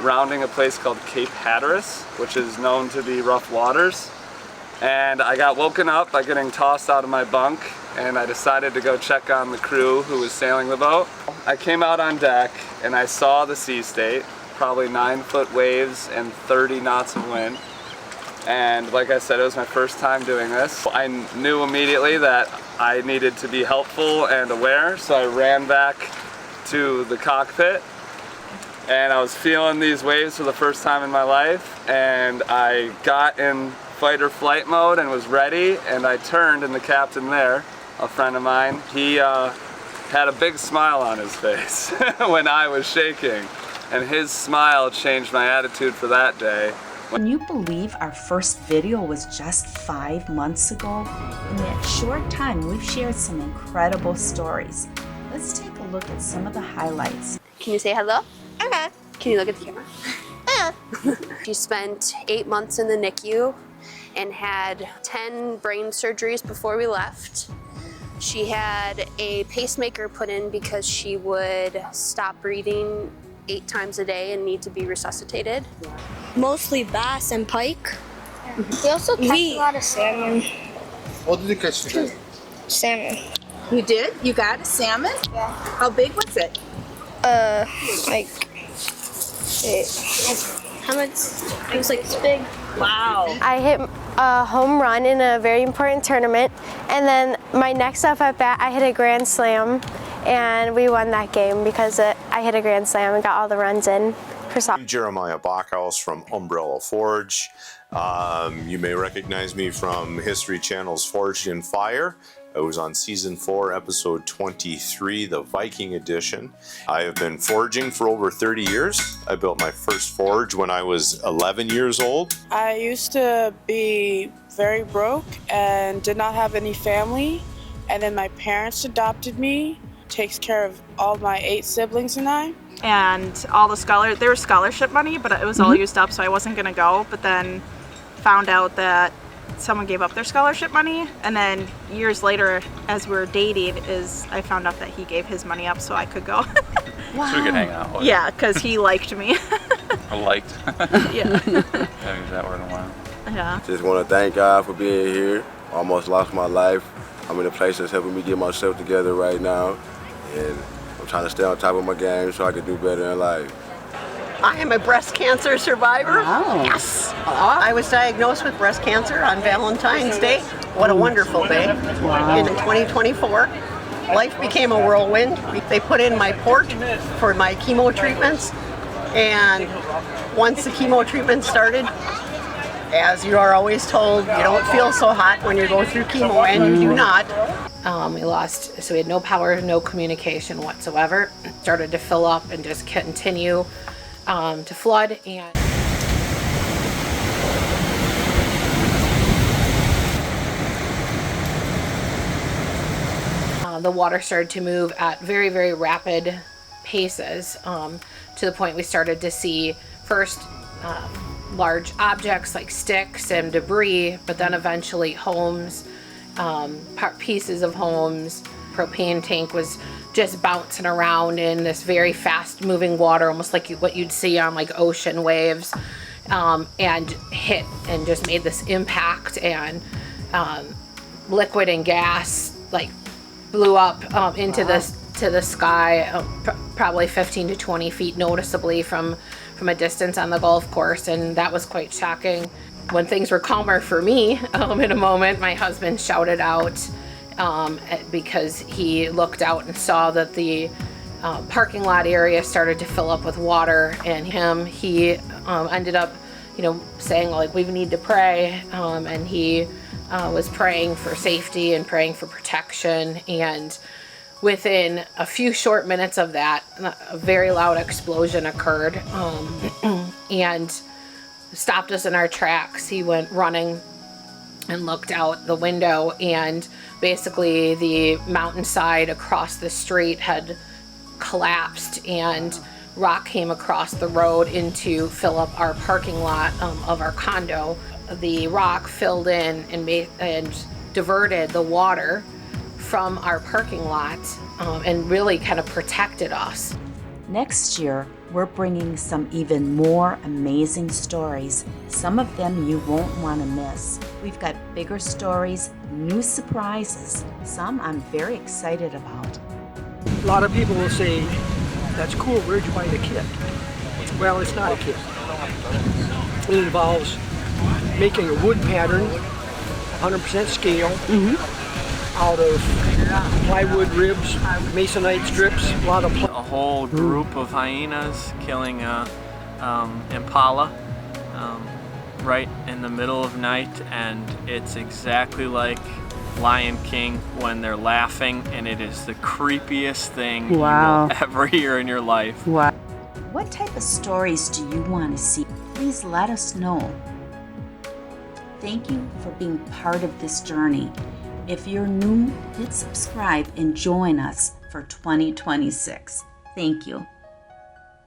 rounding a place called Cape Hatteras, which is known to be rough waters. And I got woken up by getting tossed out of my bunk, and I decided to go check on the crew who was sailing the boat. I came out on deck and I saw the sea state, probably 9-foot waves and 30 knots of wind. And like I said, it was my first time doing this. I knew immediately that I needed to be helpful and aware, so I ran back to the cockpit, and I was feeling these waves for the first time in my life, and I got in fight or flight mode and was ready, and I turned, and the captain there, a friend of mine, he had a big smile on his face when I was shaking, and his smile changed my attitude for that day. Can you believe our first video was just 5 months ago? In that short time, we've shared some incredible stories. Let's take a look at some of the highlights. Can you say hello? Okay. Can you look at the camera? She spent 8 months in the NICU and had 10 brain surgeries before we left. She had a pacemaker put in because she would stop breathing 8 times a day and need to be resuscitated. Mostly bass and pike. We also catch a lot of salmon. What did you catch today? Salmon. You did? You got a salmon? Yeah. How big was it? Like, how much? It was like this big. Wow. I hit a home run in a very important tournament, and then my next up at bat, I hit a grand slam, and we won that game because I hit a grand slam and got all the runs in. I'm Jeremiah Bachhaus from Umbrella Forge. You may recognize me from History Channel's Forged in Fire. I was on season 4, episode 23, the Viking edition. I have been forging for over 30 years. I built my first forge when I was 11 years old. I used to be very broke and did not have any family. And then my parents adopted me, takes care of all my 8 siblings and I. And all the there was scholarship money, but it was all used up, so I wasn't gonna go. But then found out that someone gave up their scholarship money, and then years later, as we were dating, I found out that he gave his money up so I could go. Wow. So we could hang out. Yeah, because he liked me. Liked? Yeah. Haven't used that word in a while. Yeah. Just want to thank God for being here. Almost lost my life. I'm in a place that's helping me get myself together right now, and I'm trying to stay on top of my game so I can do better in life. I am a breast cancer survivor. Oh. Yes. I was diagnosed with breast cancer on Valentine's Day. What a wonderful day. In 2024, life became a whirlwind. They put in my port for my chemo treatments. And once the chemo treatment started, as you are always told, you don't feel so hot when you go through chemo, and you do not. So we had no power, no communication whatsoever. It started to fill up and just continue to flood, and the water started to move at very, very rapid paces, to the point we started to see first large objects like sticks and debris, but then eventually homes, pieces of homes. Propane tank was just bouncing around in this very fast moving water, almost like what you'd see on like ocean waves, and hit and just made this impact, and liquid and gas like blew up into the sky, probably 15 to 20 feet noticeably from a distance on the golf course, and that was quite shocking. When things were calmer for me, in a moment, my husband shouted out because he looked out and saw that the parking lot area started to fill up with water, and he ended up, saying like, we need to pray, and he was praying for safety and praying for protection. And within a few short minutes of that, a very loud explosion occurred, and stopped us in our tracks. He went running and looked out the window, and basically the mountainside across the street had collapsed, and rock came across the road to fill up our parking lot of our condo. The rock filled in and diverted the water from our parking lot, and really kind of protected us. Next year, we're bringing some even more amazing stories. Some of them you won't want to miss. We've got bigger stories, new surprises. Some I'm very excited about. A lot of people will say, that's cool, where'd you buy the kit? Well, it's not a kit. It involves making a wood pattern, 100% scale, out of plywood ribs, masonite strips, a lot of a whole group of hyenas killing a impala right in the middle of night, and it's exactly like Lion King when they're laughing, and it is the creepiest thing you will ever hear in your life. Wow. What type of stories do you want to see? Please let us know. Thank you for being part of this journey. If you're new, hit subscribe and join us for 2026. Thank you.